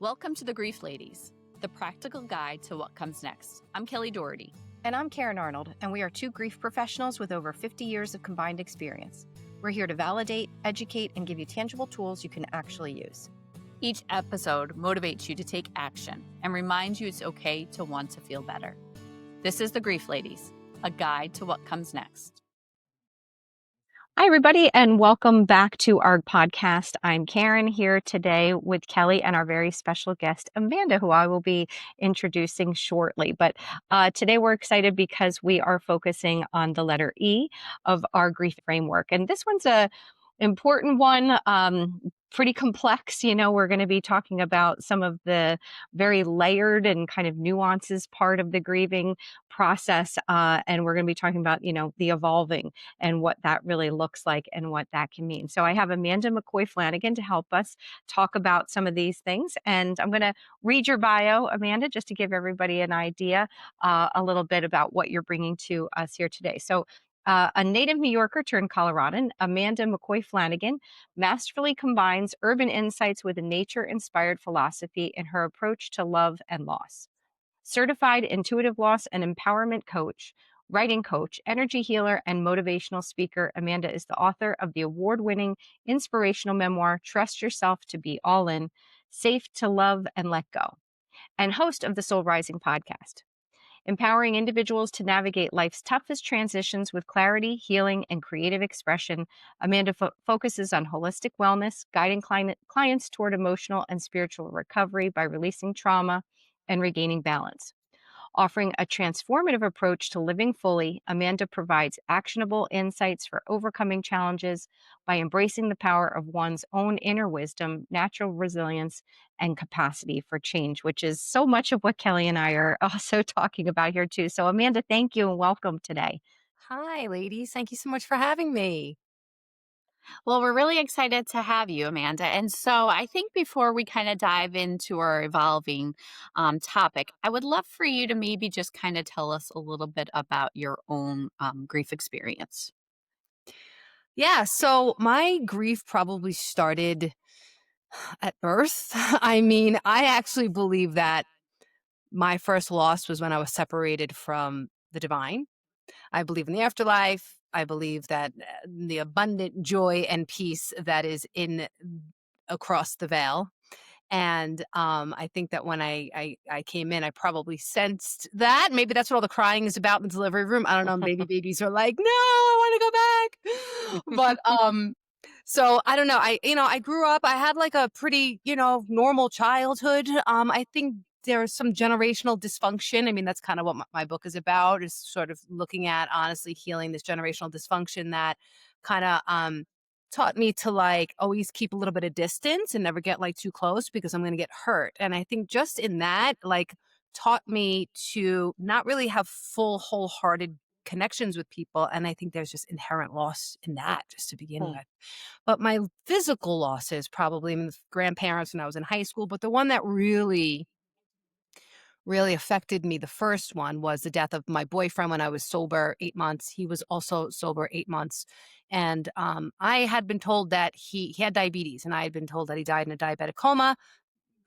Welcome to the Grief Ladies, the practical guide to what comes next. I'm Kelly Daugherty. And I'm Karyn Arnold, and we are two grief professionals with over 50 years of combined experience. We're here to validate, educate, and give you tangible tools you can actually use. Each episode motivates you to take action and reminds you it's okay to want to feel better. This is the Grief Ladies, a guide to what comes next. Hi, everybody, and welcome back to our podcast. I'm Karyn here today with Kelly and our very special guest, Amanda, who I will be introducing shortly. But today we're excited because we are focusing on the letter E of our grief framework. And this one's a important one, pretty complex. We're going to be talking about some of the very layered and kind of nuances part of the grieving process. And we're going to be talking about, the evolving and what that really looks like and what that can mean. So I have Amanda McKoy Flanagan to help us talk about some of these things. And I'm going to read your bio, Amanda, just to give everybody an idea a little bit about what you're bringing to us here today. So a native New Yorker turned Coloradan, Amanda McKoy Flanagan masterfully combines urban insights with a nature-inspired philosophy in her approach to love and loss. Certified intuitive loss and empowerment coach, writing coach, energy healer, and motivational speaker, Amanda is the author of the award-winning inspirational memoir, Trust Yourself to Be All In, Safe to Love and Let Go, and host of the Soul Rising podcast. Empowering individuals to navigate life's toughest transitions with clarity, healing, and creative expression, Amanda focuses on holistic wellness, guiding clients toward emotional and spiritual recovery by releasing trauma and regaining balance. Offering a transformative approach to living fully, Amanda provides actionable insights for overcoming challenges by embracing the power of one's own inner wisdom, natural resilience, and capacity for change, which is so much of what Kelly and I are also talking about here too. So Amanda, thank you and welcome today. Hi, ladies. Thank you so much for having me. Well, we're really excited to have you, Amanda. And so I think before we kind of dive into our evolving topic, I would love for you to maybe just kind of tell us a little bit about your own grief experience. Yeah, so my grief probably started at birth. I mean, I actually believe that my first loss was when I was separated from the divine. I believe in the afterlife. I believe that the abundant joy and peace that is in across the veil. And I think that when I came in, I probably sensed that. Maybe that's what all the crying is about in the delivery room. I don't know. Maybe babies are like, no, I want to go back. But so I don't know. I grew up. I had like a pretty, normal childhood. I think there's some generational dysfunction. I mean, that's kind of what my book is about. Is sort of looking at honestly healing this generational dysfunction that kind of taught me to like always keep a little bit of distance and never get like too close because I'm going to get hurt. And I think just in that, like, taught me to not really have full wholehearted connections with people. And I think there's just inherent loss in that just to begin with. But my physical losses probably, I mean, grandparents when I was in high school, but the one that really affected me, the first one, was the death of my boyfriend when I was sober 8 months. He was also sober 8 months. And I had been told that he had diabetes, and I had been told that he died in a diabetic coma.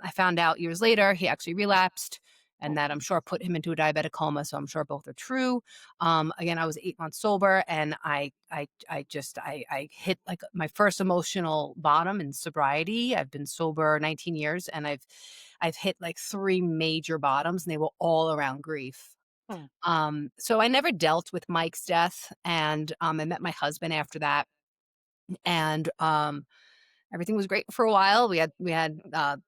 I found out years later he actually relapsed, and that I'm sure put him into a diabetic coma. So I'm sure both are true. Again, I was 8 months sober, and I hit like my first emotional bottom in sobriety. I've been sober 19 years, and I've hit like 3 major bottoms, and they were all around grief. So I never dealt with Mike's death, and I met my husband after that, and everything was great for a while. We had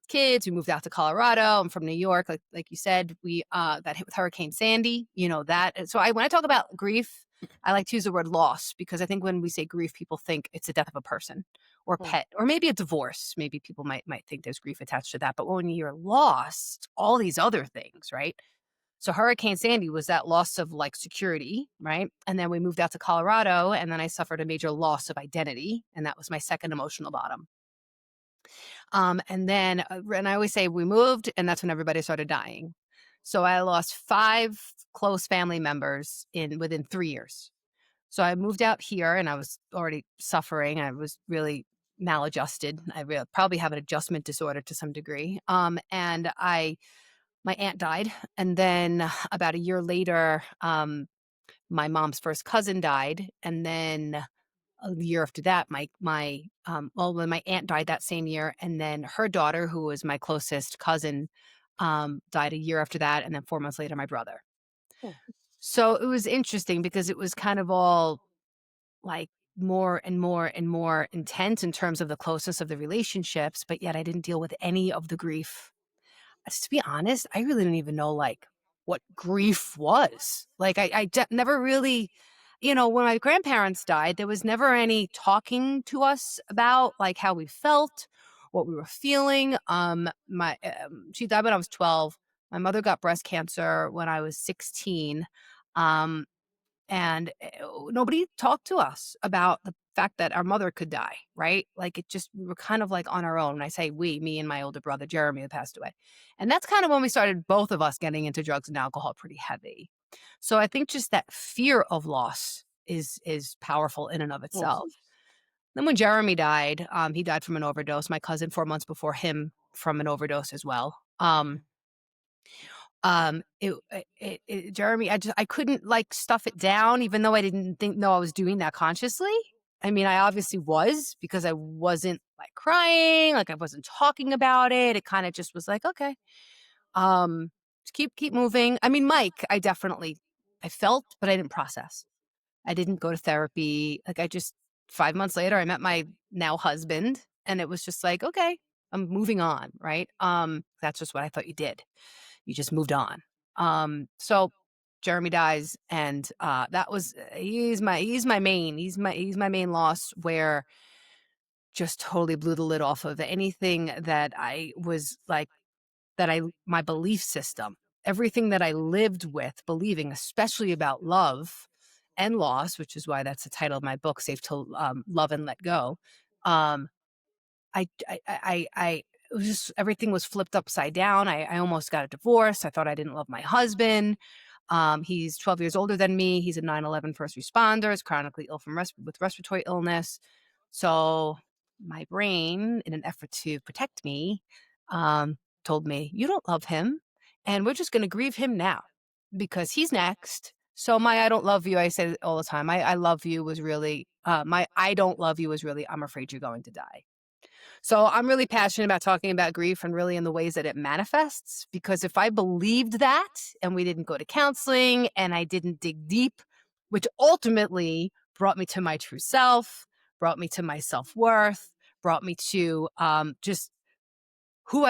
kids. We moved out to Colorado. I'm from New York, like you said. We got hit with Hurricane Sandy. You know that. So when I talk about grief, I like to use the word loss because I think when we say grief, people think it's the death of a person or pet or maybe a divorce. Maybe people might think there's grief attached to that. But when you're lost, all these other things, right? So Hurricane Sandy was that loss of like security, right? And then we moved out to Colorado, and then I suffered a major loss of identity, and that was my second emotional bottom. And I always say we moved, and that's when everybody started dying. So I lost 5 close family members within 3 years. So I moved out here, and I was already suffering. I was really maladjusted. I probably have an adjustment disorder to some degree. And my aunt died, and then about a year later, my mom's first cousin died, and then a year after that, when my aunt died that same year, and then her daughter, who was my closest cousin, died a year after that, and then 4 months later, my brother. Oh. So it was interesting because it was kind of all like more and more and more intense in terms of the closeness of the relationships, but yet I didn't deal with any of the grief. To be honest, I really didn't even know like what grief was. Like never really, when my grandparents died, there was never any talking to us about like how we felt, what we were feeling. She died when I was 12. My mother got breast cancer when I was 16. Um, and nobody talked to us about the fact that our mother could die, right? Like we were kind of like on our own. When I say we, me and my older brother, Jeremy, who passed away. And that's kind of when we started, both of us, getting into drugs and alcohol pretty heavy. So I think just that fear of loss is powerful in and of Yes. itself. Then when Jeremy died, he died from an overdose. My cousin 4 months before him from an overdose as well. Jeremy, I couldn't like stuff it down, even though I didn't know I was doing that consciously. I mean, I obviously was, because I wasn't like crying, like I wasn't talking about it. It kind of just was like, okay, just keep moving. I mean, Mike, I felt, but I didn't process. I didn't go to therapy. Like 5 months later, I met my now husband, and it was just like, okay, I'm moving on, right? That's just what I thought you did. You just moved on. So Jeremy dies, and that was he's my main loss, where just totally blew the lid off of anything that I was like, my belief system, everything that I lived with believing, especially about love and loss, which is why that's the title of my book, Safe to Love and Let Go. Um, I it was just, everything was flipped upside down. I almost got a divorce. I thought I didn't love my husband. He's 12 years older than me. He's a 9/11 first responder. Is chronically ill with respiratory illness. So my brain, in an effort to protect me, told me, "You don't love him, and we're just going to grieve him now because he's next." So my "I don't love you," I say it all the time. My "I love you" was really my "I don't love you" was really "I'm afraid you're going to die." So I'm really passionate about talking about grief and really in the ways that it manifests, because if I believed that and we didn't go to counseling and I didn't dig deep, which ultimately brought me to my true self, brought me to my self-worth, brought me to just who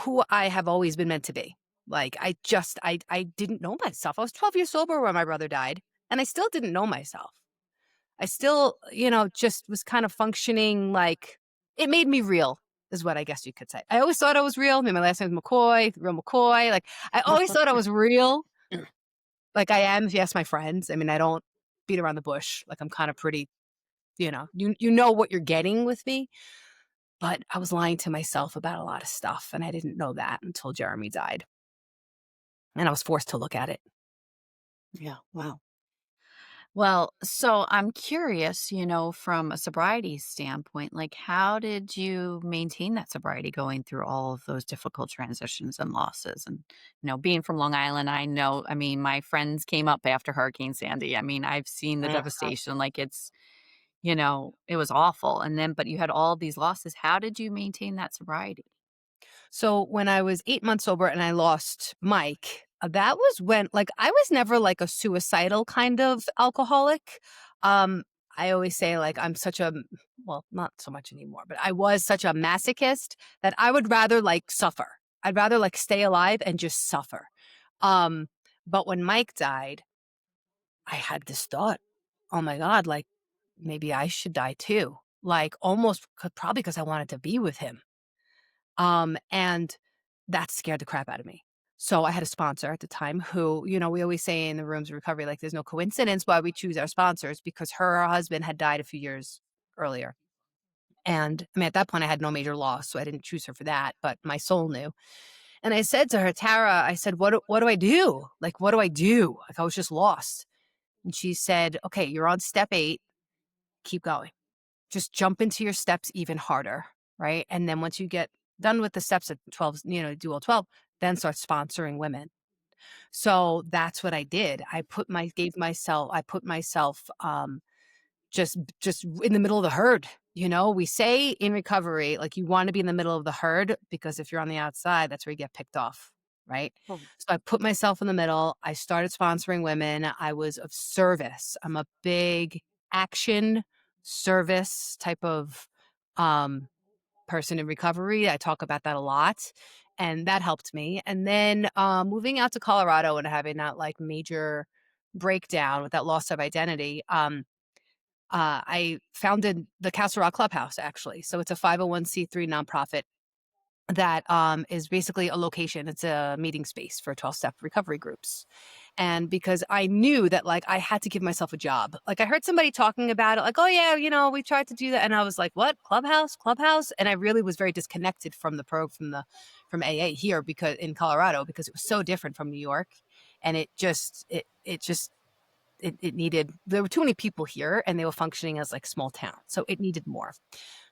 who I have always been meant to be. Like I didn't know myself. I was 12 years sober when my brother died, and I still didn't know myself. I still, just was kind of functioning like it made me real, is what I guess you could say. I always thought I was real. I mean, my last name is McKoy, real McKoy. Like I always thought I was real. Like I am, if you ask my friends. I mean, I don't beat around the bush. Like I'm kind of pretty, you know what you're getting with me. But I was lying to myself about a lot of stuff, and I didn't know that until Jeremy died. And I was forced to look at it. Yeah. Wow. Well, so I'm curious, from a sobriety standpoint, like how did you maintain that sobriety going through all of those difficult transitions and losses? And, being from Long Island, I mean, my friends came up after Hurricane Sandy. I mean, I've seen the Yeah. devastation, like it was awful. And then, but you had all these losses. How did you maintain that sobriety? So when I was 8 months sober and I lost Mike, that was when, like, I was never like a suicidal kind of alcoholic. Um, I always say like I'm such a, well, not so much anymore, but I was such a masochist that I would rather like suffer. I'd rather like stay alive and just suffer. Um, but when Mike died, I had this thought, oh my God, like maybe I should die too. Like almost probably because I wanted to be with him. And that scared the crap out of me. So I had a sponsor at the time who, we always say in the rooms of recovery, like there's no coincidence why we choose our sponsors, because her husband had died a few years earlier. And I mean, at that point I had no major loss, so I didn't choose her for that, but my soul knew. And I said to her, Tara, I said, what do I do? Like, what do I do? Like I was just lost. And she said, okay, you're on step 8. Keep going. just jump into your steps even harder, right? And then once you get done with the steps at 12, do all 12, then start sponsoring women. So that's what I did. I put myself just in the middle of the herd. We say in recovery, like, you want to be in the middle of the herd, because if you're on the outside, that's where you get picked off, right? Oh, So I put myself in the middle. I started sponsoring women. I was of service. I'm a big action service type of um person in recovery. I talk about that a lot. And that helped me. And then moving out to Colorado and having that like major breakdown with that loss of identity, I founded the Castle Rock Clubhouse, actually. So it's a 501(c)(3) nonprofit that is basically a location. It's a meeting space for 12-step recovery groups. And because I knew that, like, I had to give myself a job. Like, I heard somebody talking about it, like, oh yeah, we tried to do that. And I was like, what? Clubhouse? And I really was very disconnected from from AA here, because in Colorado, because it was so different from New York. And it needed, there were too many people here, and they were functioning as like small town. So it needed more.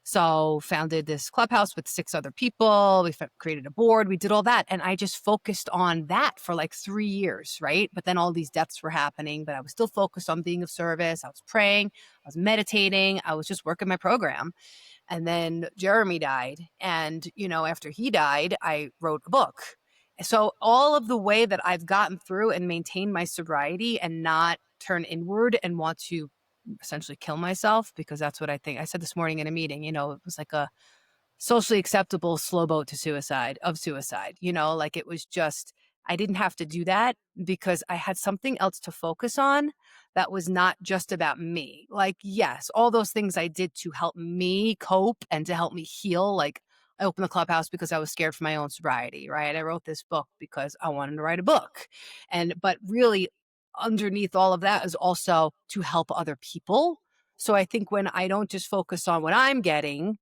So founded this clubhouse with 6 other people. We created a board. We did all that. And I just focused on that for like 3 years, right? But then all these deaths were happening, but I was still focused on being of service. I was praying. I was meditating. I was just working my program. And then Jeremy died. And, after he died, I wrote a book. So all of the way that I've gotten through and maintained my sobriety and not turn inward and want to essentially kill myself, because that's what I think. I said this morning in a meeting, it was like a socially acceptable slow boat to suicide, like, it was just, I didn't have to do that because I had something else to focus on that was not just about me. Like, yes, all those things I did to help me cope and to help me heal. Like, I opened the clubhouse because I was scared for my own sobriety, right? I wrote this book because I wanted to write a book. But really, underneath all of that is also to help other people. So I think when I don't just focus on what I'm getting,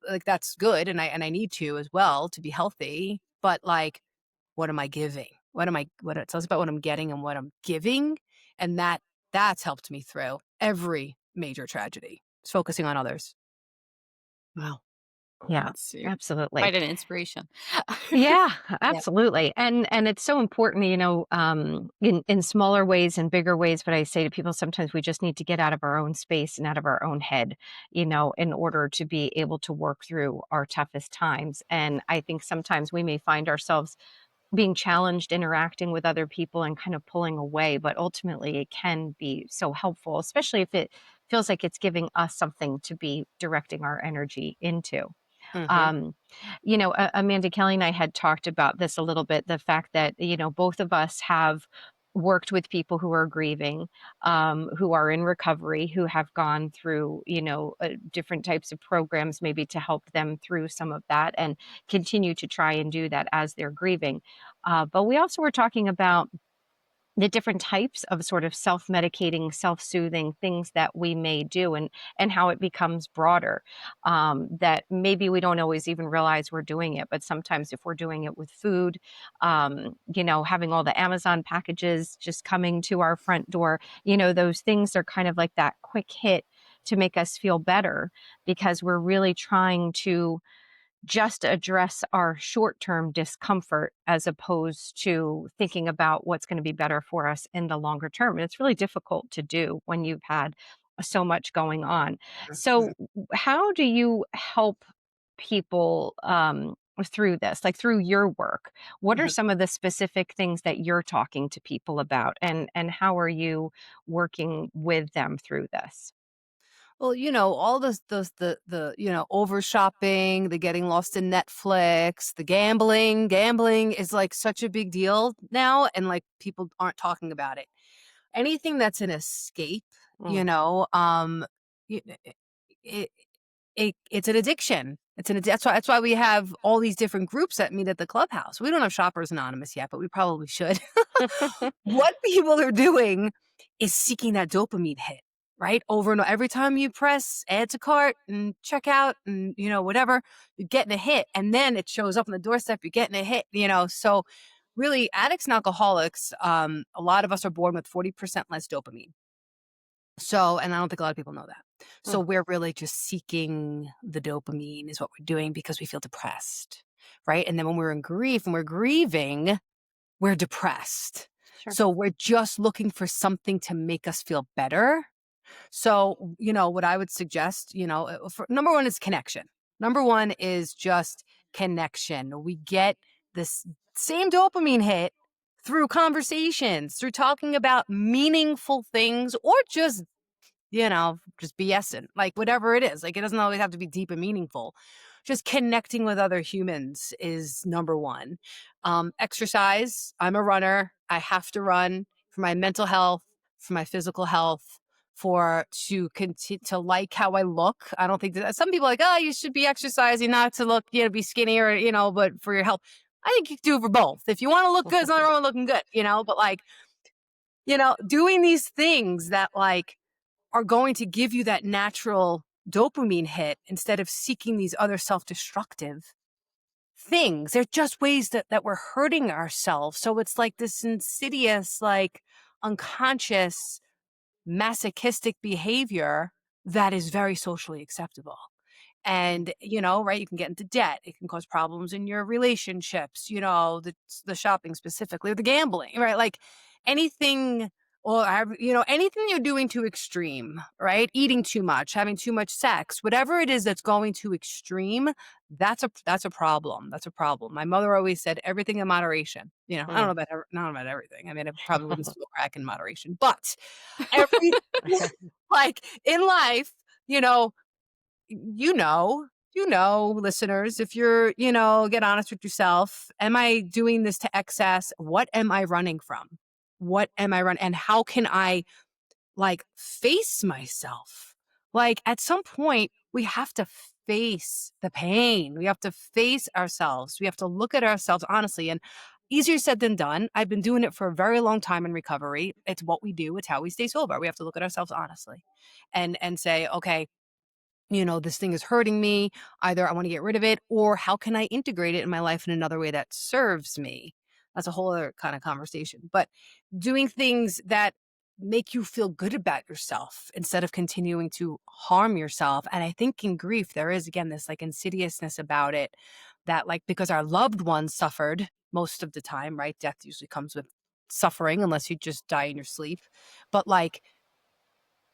like, that's good, and I need to as well to be healthy, but, like, what am I giving? What it's about what I'm getting and what I'm giving, and that's helped me through every major tragedy. It's focusing on others. wow. Yeah, That's absolutely. quite an inspiration. Yeah, Yep. absolutely. And it's so important, in smaller ways and bigger ways. But I say to people, sometimes we just need to get out of our own space and out of our own head, in order to be able to work through our toughest times. And I think sometimes we may find ourselves being challenged interacting with other people and kind of pulling away, but ultimately it can be so helpful, especially if it feels like it's giving us something to be directing our energy into. Mhm. um, Amanda, Kelly and I had talked about this a little bit, the fact that, both of us have worked with people who are grieving, who are in recovery, who have gone through, different types of programs, maybe to help them through some of that and continue to try and do that as they're grieving. But we also were talking about the different types of sort of self-medicating, self-soothing things that we may do, and how it becomes broader, that maybe we don't always even realize we're doing it, but sometimes if we're doing it with food, having all the Amazon packages just coming to our front door, those things are kind of like that quick hit to make us feel better, because we're really trying to just address our short-term discomfort as opposed to thinking about what's going to be better for us in the longer term. And it's really difficult to do when you've had so much going on. Mhm. So, how do you help people through this, like through your work? What are Mhm. some of the specific things that you're talking to people about, and how are you working with them through this? Well, all those over shopping, the getting lost in Netflix, the gambling. Gambling is like such a big deal now, and like people aren't talking about it. Anything that's an escape, you Mm. know, y- it, it's an addiction. That's why we have all these different groups that meet at the clubhouse. We don't have Shoppers Anonymous yet, but we probably should. What people are doing is seeking that dopamine hit, right? Over and over. Every time you press add to cart and check out and, whatever, you're getting a hit. And then it shows up on the doorstep, you're getting a hit. So really, addicts and alcoholics, a lot of us are born with 40% less dopamine. So, and I don't think a lot of people know that. So we're really just seeking the dopamine is what we're doing because we feel depressed, right? And then when we're in grief and we're grieving, we're depressed. Sure. So we're just looking for something to make us feel better. So, what I would suggest, number one is connection. Number one is just connection. We get this same dopamine hit through conversations, through talking about meaningful things, or just BSing, like whatever it is. Like it doesn't always have to be deep and meaningful. Just connecting with other humans is number one. Exercise. I'm a runner. I have to run for my mental health, for my physical health, for to continue to like how I look. I don't think that some people are like, oh, you should be exercising not to look, be skinny or, but for your health. I think you can do it for both. If you want to look good, it's not wrong with looking good, but like, doing these things that like are going to give you that natural dopamine hit instead of seeking these other self-destructive things. They're just ways that we're hurting ourselves. So it's like this insidious, like unconscious, masochistic behavior that is very socially acceptable. And, right, you can get into debt. It can cause problems in your relationships, the shopping specifically, or the gambling, right? Like anything, anything you're doing to extreme, right? Eating too much, having too much sex, whatever it is that's going to extreme, that's a problem. That's a problem. My mother always said everything in moderation. I don't know about not about everything. I mean, I probably wouldn't smoke crack in moderation, but every like in life, you know, listeners, if you're, get honest with yourself. Am I doing this to excess? What am I running from? What am I running? And how can I like face myself? Like at some point, we have to face the pain. We have to face ourselves. We have to look at ourselves honestly. And easier said than done. I've been doing it for a very long time in recovery. It's what we do. It's how we stay sober. We have to look at ourselves honestly and say, okay, this thing is hurting me. Either I want to get rid of it, or how can I integrate it in my life in another way that serves me? That's a whole other kind of conversation. But doing things that make you feel good about yourself instead of continuing to harm yourself. And I think in grief, there is, again, this like insidiousness about it that like, because our loved ones suffered most of the time, right? Death usually comes with suffering unless you just die in your sleep. But like,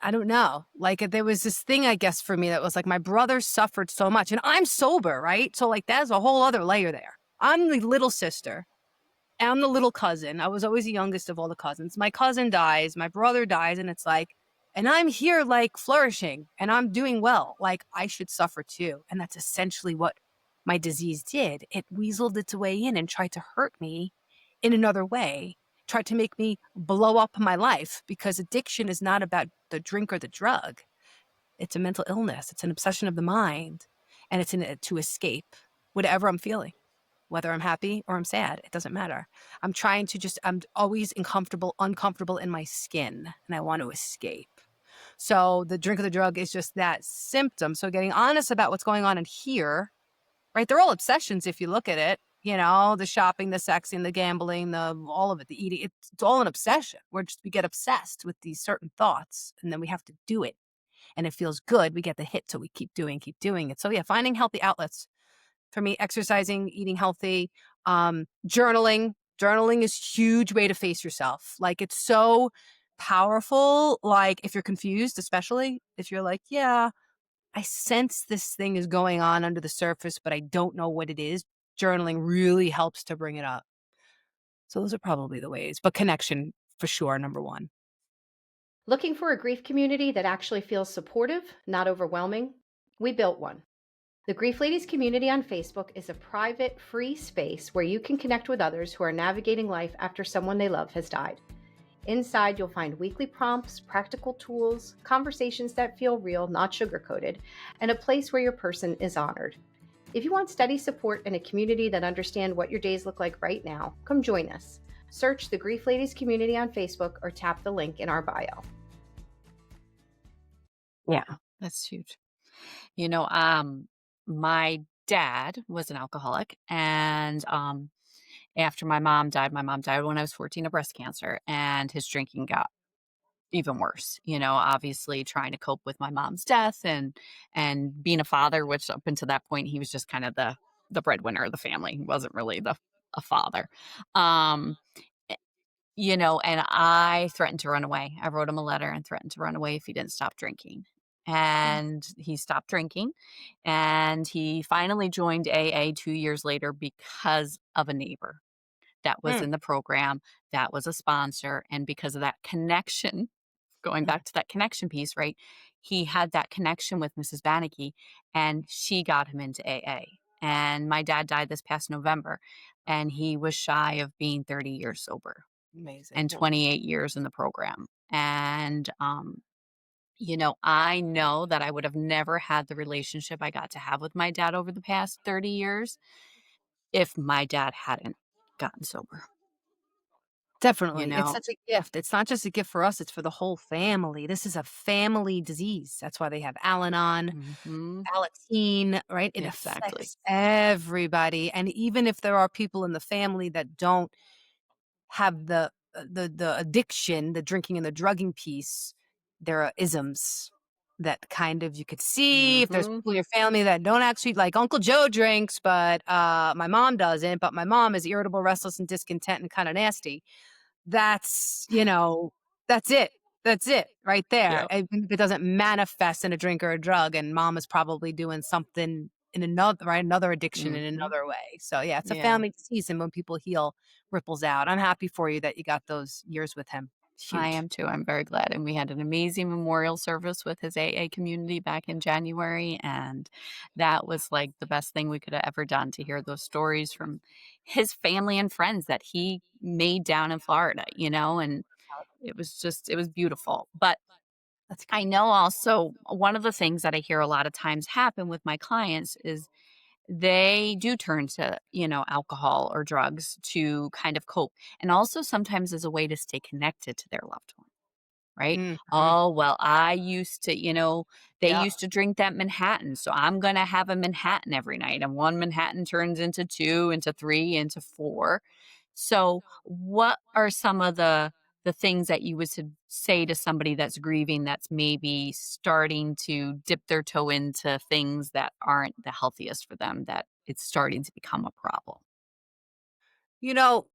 I don't know. Like there was this thing, I guess, for me that was like my brother suffered so much and I'm sober, right? So like that's a whole other layer there. I'm the little sister. I'm the little cousin. I was always the youngest of all the cousins. My cousin dies, my brother dies, and it's like, and I'm here like flourishing and I'm doing well. Like I should suffer too. And that's essentially what my disease did. It weaseled its way in and tried to hurt me in another way, tried to make me blow up my life because addiction is not about the drink or the drug. It's a mental illness. It's an obsession of the mind. And it's in it to escape whatever I'm feeling. Whether I'm happy or I'm sad, it doesn't matter. I'm always uncomfortable in my skin, and I want to escape. So the drink or the drug is just that symptom. So getting honest about what's going on in here, right? They're all obsessions if you look at it. The shopping, the sexing, the gambling, all of it, the eating. It's all an obsession. We get obsessed with these certain thoughts, and then we have to do it, and it feels good. We get the hit, so we keep doing it. So yeah, finding healthy outlets. For me, exercising, eating healthy, journaling. Journaling is a huge way to face yourself. Like it's so powerful. Like if you're confused, especially if you're like, yeah, I sense this thing is going on under the surface, but I don't know what it is. Journaling really helps to bring it up. So those are probably the ways, but connection for sure, number one. Looking for a grief community that actually feels supportive, not overwhelming? We built one. The Grief Ladies community on Facebook is a private, free space where you can connect with others who are navigating life after someone they love has died. Inside, you'll find weekly prompts, practical tools, conversations that feel real, not sugar-coated, and a place where your person is honored. If you want steady support and a community that understands what your days look like right now, come join us. Search the Grief Ladies community on Facebook or tap the link in our bio. Yeah. That's huge. My dad was an alcoholic, and after my mom died when I was 14 of breast cancer, and his drinking got even worse, obviously trying to cope with my mom's death and being a father, which up until that point he was just kind of the breadwinner of the family. He wasn't really the a father. Um and I threatened to run away. I wrote him a letter and threatened to run away if he didn't stop drinking. And he stopped drinking, and he finally joined AA 2 years later because of a neighbor that was Mm, in the program, that was a sponsor, and because of that connection, going mm. back to that connection piece, right? He had that connection with Mrs. Bannicky, and she got him into AA. And my dad died this past November, and he was shy of being 30 years sober Amazing. and 28 years in the program. And, I know that I would have never had the relationship I got to have with my dad over the past 30 years if my dad hadn't gotten sober, you Definitely. It's know? such a gift. It's not just a gift for us, it's for the whole family. This is a family disease. That's why they have Al-Anon, Mhm. Alateen, right? It Exactly. affects everybody. And even if there are people in the family that don't have the addiction, the drinking and the drugging piece, there are isms that kind of you could see if there's Mhm. people in your family that don't actually like Uncle Joe drinks, but my mom doesn't, but my mom is irritable, restless, and discontent and kind of nasty. That's, that's it. That's it right there. Yep. Even if it doesn't manifest in a drink or a drug, and mom is probably doing something in another, right? Another addiction in Mhm. another way. So yeah, it's a Yeah. family disease. And when people heal, ripples out. I'm happy for you that you got those years with him. It's I huge. am too. I'm very glad. And we had an amazing memorial service with his AA community back in January. And that was like the best thing we could have ever done to hear those stories from his family and friends that he made down in Florida, and it was beautiful. But That's I great. know also one of the things that I hear a lot of times happen with my clients is they do turn to, alcohol or drugs to kind of cope. And also sometimes as a way to stay connected to their loved one. Right? Mhm. Oh, well, I used to, they Yeah. used to drink that Manhattan, so I'm gonna have a Manhattan every night, and one Manhattan turns into 2, into 3, into 4. So, what are some of the things that you would say to somebody that's grieving that's maybe starting to dip their toe into things that aren't the healthiest for them, that it's starting to become a problem? You know,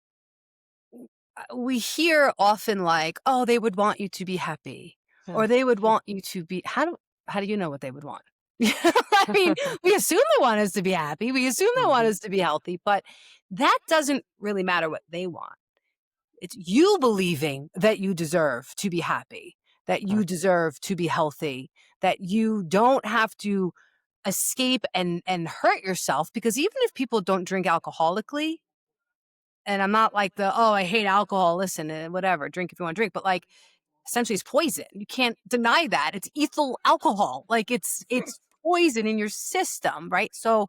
we hear often like, "Oh, they would want you to be happy," Yeah. or "They would want you to be." How do you know what they would want? I mean, we assume they want us to be happy. We assume they want Mhm. us to be healthy, but that doesn't really matter what they want. It's you believing that you deserve to be happy, that you deserve to be healthy, that you don't have to escape and hurt yourself, because even if people don't drink alcoholically, and I'm not like "Oh, I hate alcohol, listen, whatever, drink if you wanna drink," but, like, essentially it's poison. You can't deny that. It's ethyl alcohol. Like, it's poison in your system, right? So,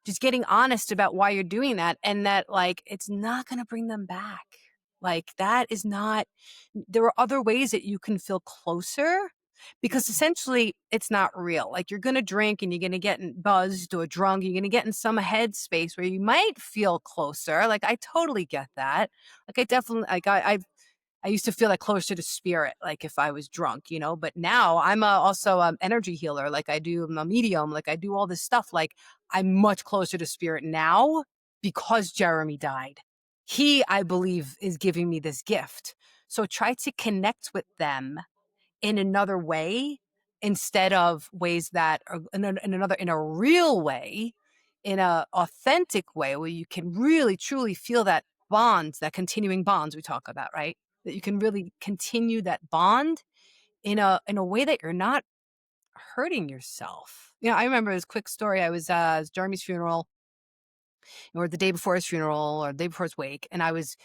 just getting honest about why you're doing that, and that, like, it's not gonna bring them back. Like, that is not there are other ways that you can feel closer, because essentially it's not real. Like, you're gonna drink and you're gonna get buzzed or drunk, you're gonna get in some headspace where you might feel closer. Like, I totally get that. Like, I definitely like, I used to feel like closer to spirit, like if I was drunk, but now I'm also energy healer. Like I'm a medium, like I do all this stuff. Like I'm much closer to spirit now because Jeremy died. He, I believe, is giving me this gift. So try to connect with them in another way, instead of ways that are in a real way, in a authentic way where you can really truly feel that bonds, that continuing bonds we talk about, right? That you can really continue that bond in a way that you're not hurting yourself. I remember this quick story. I was it was Jeremy's funeral, or the day before his funeral, or the day before his wake, and I was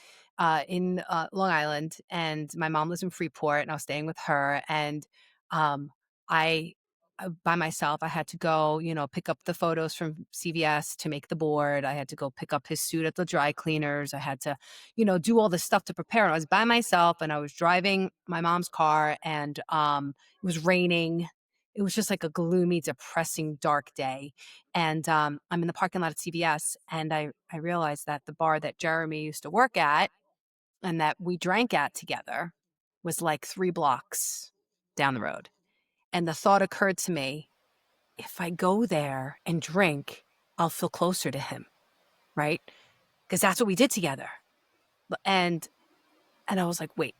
in Long Island, and my mom lives in Freeport, and I was staying with her, and um, I. By myself, I had to go, pick up the photos from CVS to make the board. I had to go pick up his suit at the dry cleaners. I had to, do all this stuff to prepare. And I was by myself, and I was driving my mom's car, and it was raining. It was just like a gloomy, depressing, dark day. And I'm in the parking lot at CVS, and I realized that the bar that Jeremy used to work at and that we drank at together was like 3 blocks down the road. And the thought occurred to me, if I go there and drink, I'll feel closer to him, right? Because that's what we did together. And I was like, wait,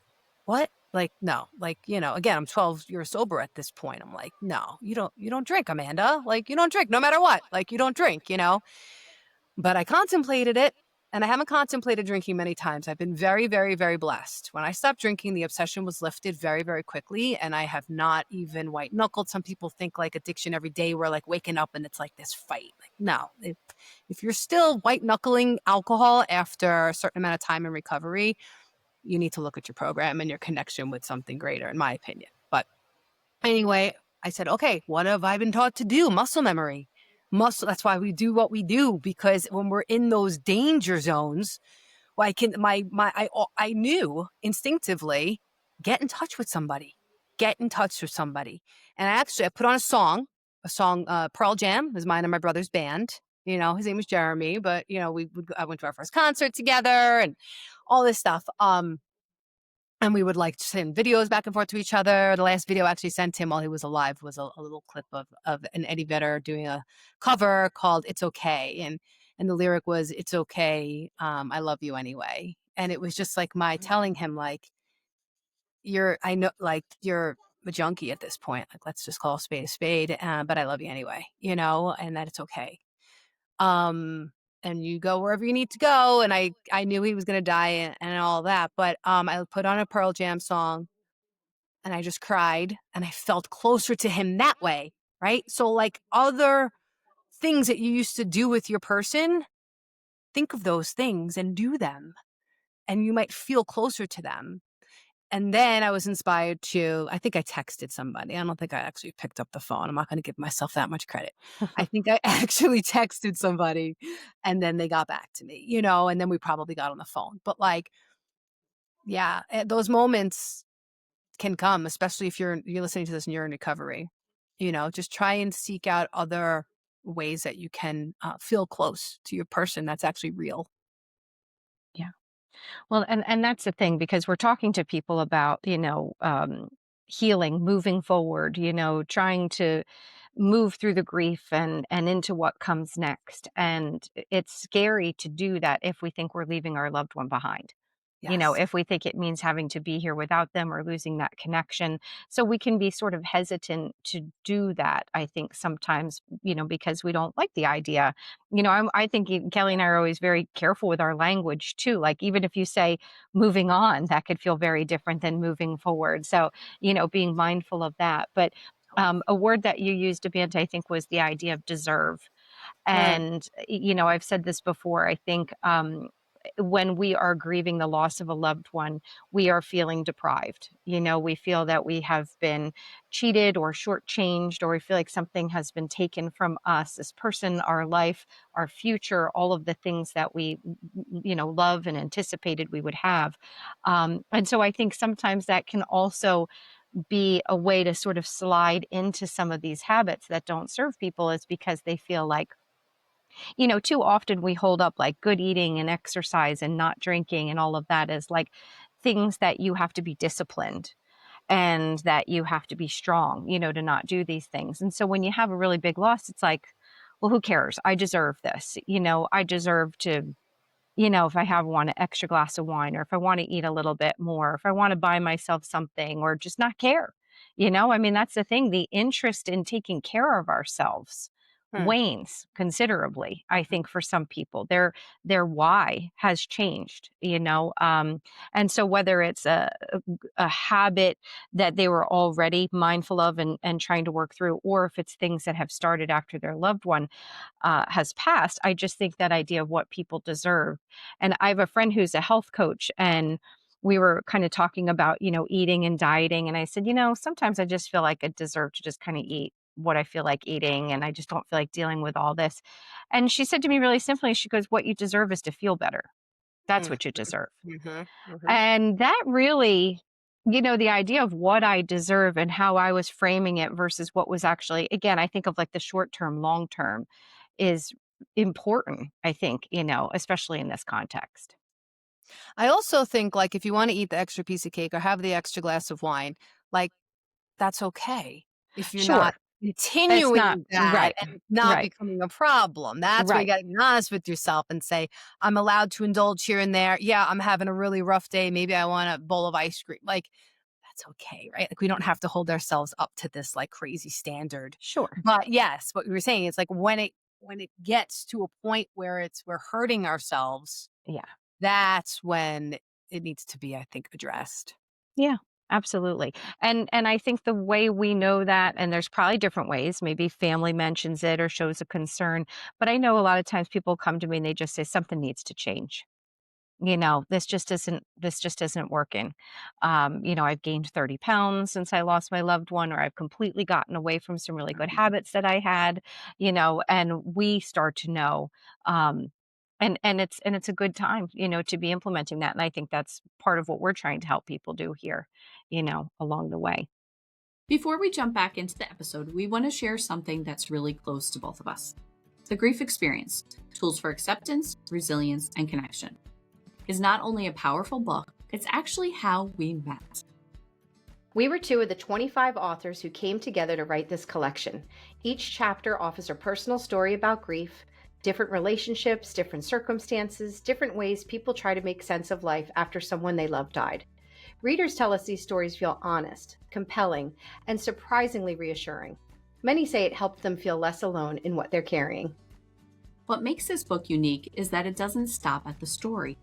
what? Like, no, like, again, I'm 12 years sober at this point. I'm like, no, you don't drink, Amanda. Like, you don't drink no matter what. Like, you don't drink. But I contemplated it, and I haven't contemplated drinking many times. I've been very, very, very blessed. When I stopped drinking, the obsession was lifted very, very quickly, and I have not even white knuckled. Some people think like addiction every day, we're like waking up and it's like this fight. Like, no, if you're still white knuckling alcohol after a certain amount of time in recovery, you need to look at your program and your connection with something greater, in my opinion. But anyway, I said, okay, what have I been taught to do? Muscle memory. That's why we do what we do, because when we're in those danger zones, well, I knew instinctively, get in touch with somebody. Get in touch with somebody. And I put on a song, Pearl Jam is mine and my brother's band. His name was Jeremy, but I went to our first concert together and all this stuff. And we would like send videos back and forth to each other. The last video I actually sent him while he was alive was a little clip of an Eddie Vedder doing a cover called "It's Okay," and the lyric was "It's okay, I love you anyway." And it was just like my telling him, like, you're a junkie at this point. Like, let's just call a spade, but I love you anyway, and that it's okay. And you go wherever you need to go. And I knew he was going to die and all that. But I put on a Pearl Jam song and I just cried and I felt closer to him that way. Right. So, like, other things that you used to do with your person, think of those things and do them. And you might feel closer to them. And then I was inspired I think I texted somebody. I don't think I actually picked up the phone. I'm not going to give myself that much credit. I think I actually texted somebody and then they got back to me, and then we probably got on the phone. But like, yeah, those moments can come, especially if you're listening to this and you're in recovery. Just try and seek out other ways that you can feel close to your person that's actually real. Yeah. Well, and that's the thing, because we're talking to people about, healing, moving forward, trying to move through the grief and into what comes next. And it's scary to do that if we think we're leaving our loved one behind. Yes. If we think it means having to be here without them or losing that connection. So we can be sort of hesitant to do that, I think, sometimes, because we don't like the idea. I think Kelly and I are always very careful with our language too. Like, even if you say moving on, that could feel very different than moving forward. So, being mindful of that. But a word that you used, Amanda, I think, was the idea of deserve. Mm, And, I've said this before, I think, when we are grieving the loss of a loved one, we are feeling deprived. We feel that we have been cheated or shortchanged, or we feel like something has been taken from us, this person, our life, our future, all of the things that we, love and anticipated we would have. And so I think sometimes that can also be a way to sort of slide into some of these habits that don't serve people, is because they feel like, too often we hold up like good eating and exercise and not drinking and all of that as like things that you have to be disciplined and that you have to be strong, to not do these things. And so when you have a really big loss, it's like, well, who cares? I deserve this. I deserve to, if I have one extra glass of wine, or if I want to eat a little bit more, if I want to buy myself something, or just not care. I mean, that's the thing. The interest in taking care of ourselves mm, wanes considerably, I think, for some people. Their why has changed, and so whether it's a habit that they were already mindful of and trying to work through, or if it's things that have started after their loved one has passed, I just think that idea of what people deserve. And I have a friend who's a health coach, and we were kind of talking about, eating and dieting. And I said, sometimes I just feel like I deserve to just kind of eat what I feel like eating. And I just don't feel like dealing with all this. And she said to me really simply, she goes, what you deserve is to feel better. That's mm, what you deserve. mhm, mhm. And that really, the idea of what I deserve and how I was framing it versus what was actually, again, I think of like the short term, long term is important, I think, especially in this context. I also think, like, if you wanna eat the extra piece of cake or have the extra glass of wine, like, that's okay if you're not Sure. It's not continuing that right. and not Right. becoming a problem. That's where you Right. gotta be honest with yourself and say, "I'm allowed to indulge here and there. Yeah, I'm having a really rough day. Maybe I want a bowl of ice cream." Like, that's okay, right? Like, we don't have to hold ourselves up to this, like, crazy standard. Sure. But, yes, what you were saying, it's like when it gets to a point where we're hurting ourselves, Yeah. that's when it needs to be, I think, addressed. Yeah, absolutely. And I think the way we know that, and there's probably different ways, maybe family mentions it or shows a concern, but I know a lot of times people come to me and they just say something needs to change. This just isn't working. I've gained 30 pounds since I lost my loved one, or I've completely gotten away from some really good habits that I had, and we start to know. Um, and it's a good time, to be implementing that. And I think that's part of what we're trying to help people do here, along the way. Before we jump back into the episode, we want to share something that's really close to both of us. The Grief Experience, Tools for Acceptance, Resilience, and Connection, is not only a powerful book, it's actually how we met. We were two of the 25 authors who came together to write this collection. Each chapter offers a personal story about grief, different relationships, different circumstances, different ways people try to make sense of life after someone they love died. Readers tell us these stories feel honest, compelling, and surprisingly reassuring. Many say it helped them feel less alone in what they're carrying. What makes this book unique is that it doesn't stop at the story.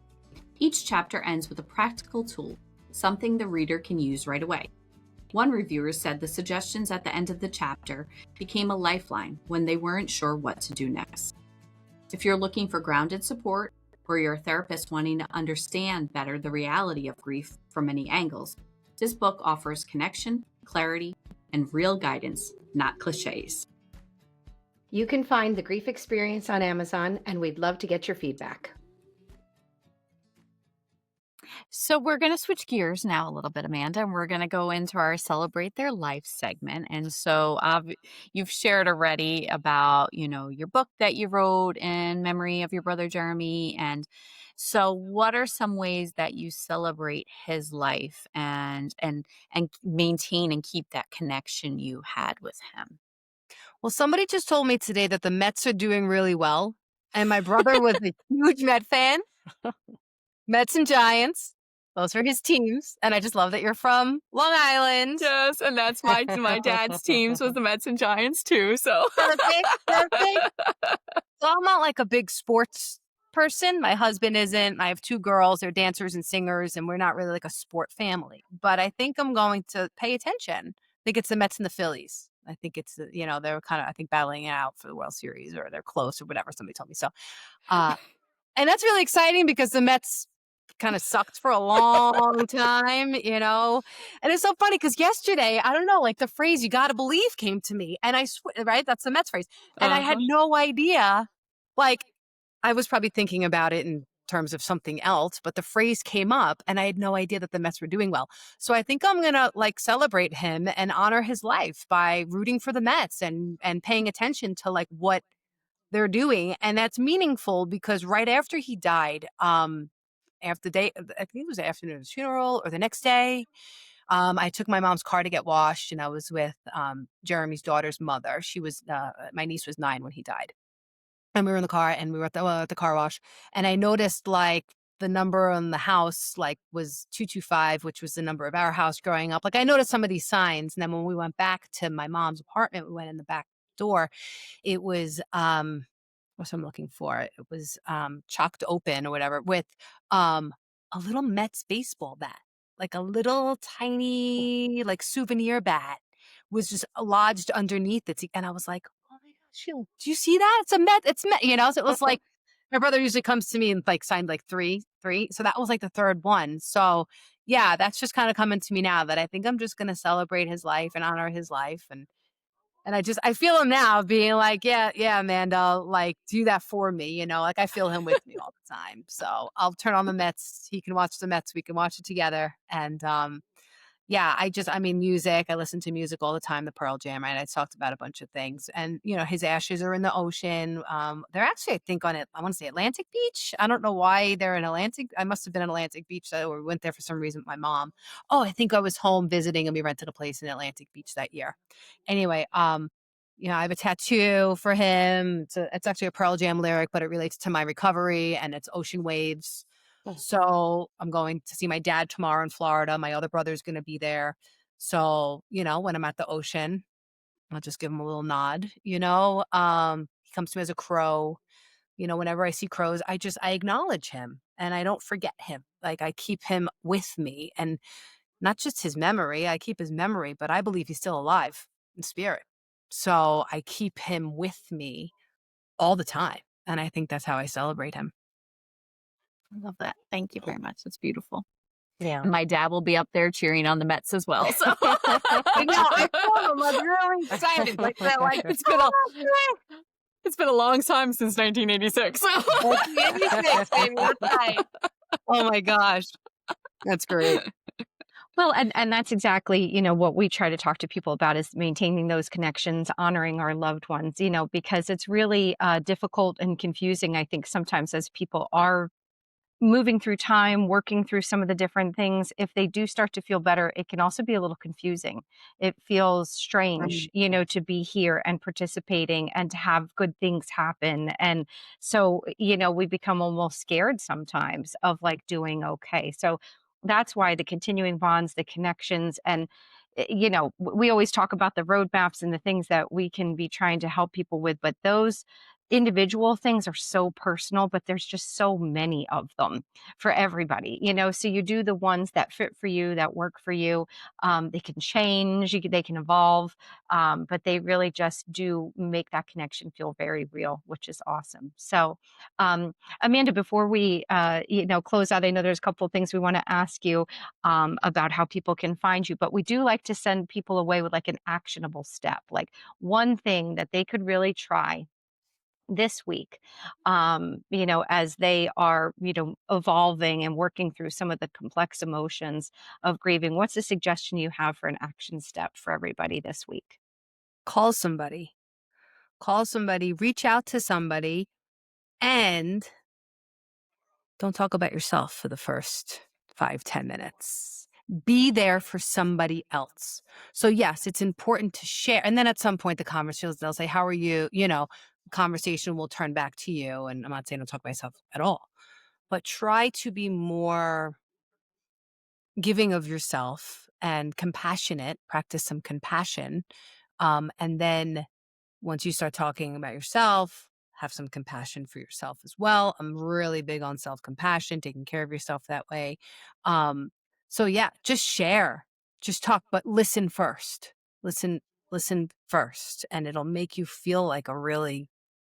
Each chapter ends with a practical tool, something the reader can use right away. One reviewer said the suggestions at the end of the chapter became a lifeline when they weren't sure what to do next. If you're looking for grounded support, or you're a therapist wanting to understand better the reality of grief from many angles, this book offers connection, clarity, and real guidance, not cliches. You can find The Grief Experience on Amazon, and we'd love to get your feedback. So we're going to switch gears now a little bit, Amanda, and we're going to go into our Celebrate Their Life segment. And so you've shared already about, your book that you wrote in memory of your brother Jeremy. And so what are some ways that you celebrate his life and maintain and keep that connection you had with him? Well, somebody just told me today that the Mets are doing really well, and my brother was a huge Met fan. Mets and Giants, those are his teams, and I just love that you're from Long Island. Yes, and that's my dad's teams was the Mets and Giants too. So Perfect, perfect. So I'm not like a big sports person. My husband isn't. I have 2 girls, they're dancers and singers, and we're not really like a sport family. But I think I'm going to pay attention. I think it's the Mets and the Phillies. I think it's they're kind of, I think, battling it out for the World Series, or they're close or whatever. Somebody told me so. Uh, and that's really exciting because the Mets kind of sucked for a long time. And it's so funny because yesterday, I don't know, like the phrase "you gotta believe" came to me, and I swear, right? That's the Mets phrase, and I had uh-huh. no idea. Like, I was probably thinking about it in terms of something else, but the phrase came up, and I had no idea that the Mets were doing well. So I think I'm gonna like celebrate him and honor his life by rooting for the Mets and paying attention to like what they're doing, and that's meaningful because right after he died, after the day, I think it was the afternoon of his funeral or the next day, I took my mom's car to get washed, and I was with Jeremy's daughter's mother. She was my niece was 9 when he died, and we were in the car, and we were at the car wash, and I noticed like the number on the house like was 225, which was the number of our house growing up. Like, I noticed some of these signs, and then when we went back to my mom's apartment, we went in the back door. It was what's I'm looking for? It was chalked open or whatever with um a little Mets baseball bat. Like a little tiny like souvenir bat was just lodged underneath it. And I was like, "Oh my gosh, Sheila, do you see that? It's a Met, it's Met." So it was like my brother usually comes to me and like signed like three. So that was like the third one. So yeah, that's just kind of coming to me now that I think I'm just gonna celebrate his life and honor his life, and I feel him now being like, "Yeah, yeah, Amanda, like, do that for me," like, I feel him with me all the time. So, I'll turn on the Mets, he can watch the Mets, we can watch it together, and, Yeah, I mean, music. I listen to music all the time, the Pearl Jam, right? I talked about a bunch of things. And, his ashes are in the ocean. They're actually, I think, on it, I want to say Atlantic Beach. I don't know why they're in Atlantic. I must have been in Atlantic Beach, or we went there for some reason with my mom. Oh, I think I was home visiting and we rented a place in Atlantic Beach that year. Anyway, I have a tattoo for him. It's actually a Pearl Jam lyric, but it relates to my recovery, and it's ocean waves. So I'm going to see my dad tomorrow in Florida. My other brother's going to be there. So, when I'm at the ocean, I'll just give him a little nod, he comes to me as a crow. Whenever I see crows, I acknowledge him and I don't forget him. Like, I keep him with me, and not just his memory. I keep his memory, but I believe he's still alive in spirit. So I keep him with me all the time. And I think that's how I celebrate him. I love that. Thank you very much. That's beautiful. Yeah. And my dad will be up there cheering on the Mets as well. So I know. I told him I'm really excited. Like, it's been it's been a long time since 1986. 1986, baby. That's right. Oh my gosh. That's great. Well, and that's exactly, what we try to talk to people about is maintaining those connections, honoring our loved ones, because it's really difficult and confusing, I think, sometimes as people are moving through time, working through some of the different things, if they do start to feel better, it can also be a little confusing. It feels strange, to be here and participating and to have good things happen. And so, we become almost scared sometimes of like doing okay. So that's why the continuing bonds, the connections, and we always talk about the roadmaps and the things that we can be trying to help people with, but those individual things are so personal, but there's just so many of them for everybody, so you do the ones that fit for you, that work for you. They can change, they can evolve, but they really just do make that connection feel very real, which is awesome. So Amanda, before we close out, I know there's a couple of things we want to ask you about how people can find you, but we do like to send people away with like an actionable step, like one thing that they could really try this week, as they are, evolving and working through some of the complex emotions of grieving. What's the suggestion you have for an action step for everybody this week? Call somebody. Call somebody, reach out to somebody, and don't talk about yourself for the first 5-10 minutes. Be there for somebody else. So yes, it's important to share. And then at some point the conversation, they'll say, how are you? Conversation will turn back to you. And I'm not saying don't talk about myself at all, but try to be more giving of yourself and compassionate, practice some compassion. And then once you start talking about yourself, have some compassion for yourself as well. I'm really big on self-compassion, taking care of yourself that way. So yeah, just share, just talk, but listen first. Listen first. And it'll make you feel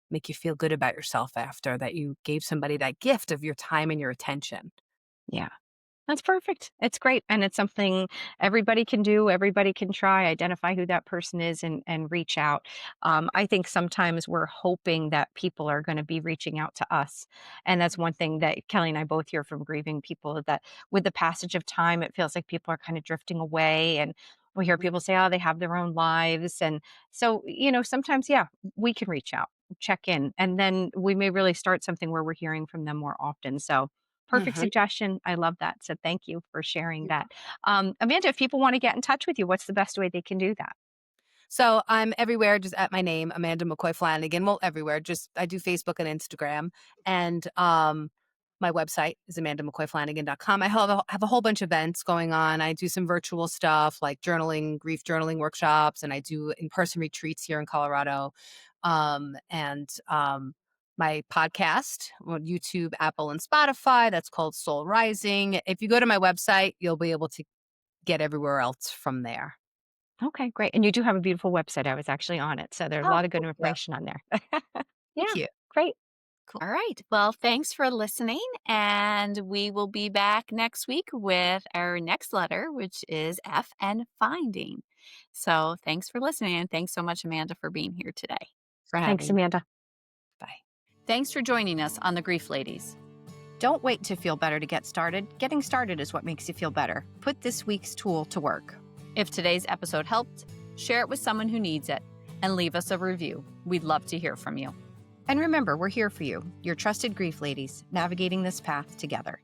make you feel good about yourself after that you gave somebody that gift of your time and your attention. Yeah. That's perfect. It's great. And it's something everybody can do, everybody can try, identify who that person is and reach out. I think sometimes we're hoping that people are going to be reaching out to us. And that's one thing that Kelly and I both hear from grieving people, that with the passage of time, it feels like people are kind of drifting away. And we hear people say, oh, they have their own lives. And so, sometimes, yeah, we can reach out, check in, and then we may really start something where we're hearing from them more often. So, perfect Mhm. suggestion. I love that. So thank you for sharing that. Amanda, if people want to get in touch with you, what's the best way they can do that? So I'm everywhere, just at my name, Amanda McKoy Flanagan. Well, everywhere. Just I do Facebook and Instagram, and my website is amandamckoyflanagan.com. I have a whole bunch of events going on. I do some virtual stuff like journaling, grief journaling workshops, and I do in-person retreats here in Colorado. And my podcast on YouTube, Apple, and Spotify. That's called Soul Rising. If you go to my website, you'll be able to get everywhere else from there. Okay, great. And you do have a beautiful website. I was actually on it. So there's a Oh, lot of good thank you. information on there. Thank Yeah, you. great. Cool. All right. Well, thanks for listening. And we will be back next week with our next letter, which is F and finding. So thanks for listening. And thanks so much, Amanda, for being here today. For Thanks, having me. Amanda. Bye. Thanks for joining us on the Grief Ladies. Don't wait to feel better to get started. Getting started is what makes you feel better. Put this week's tool to work. If today's episode helped, share it with someone who needs it and leave us a review. We'd love to hear from you. And remember, we're here for you, your trusted grief ladies, navigating this path together.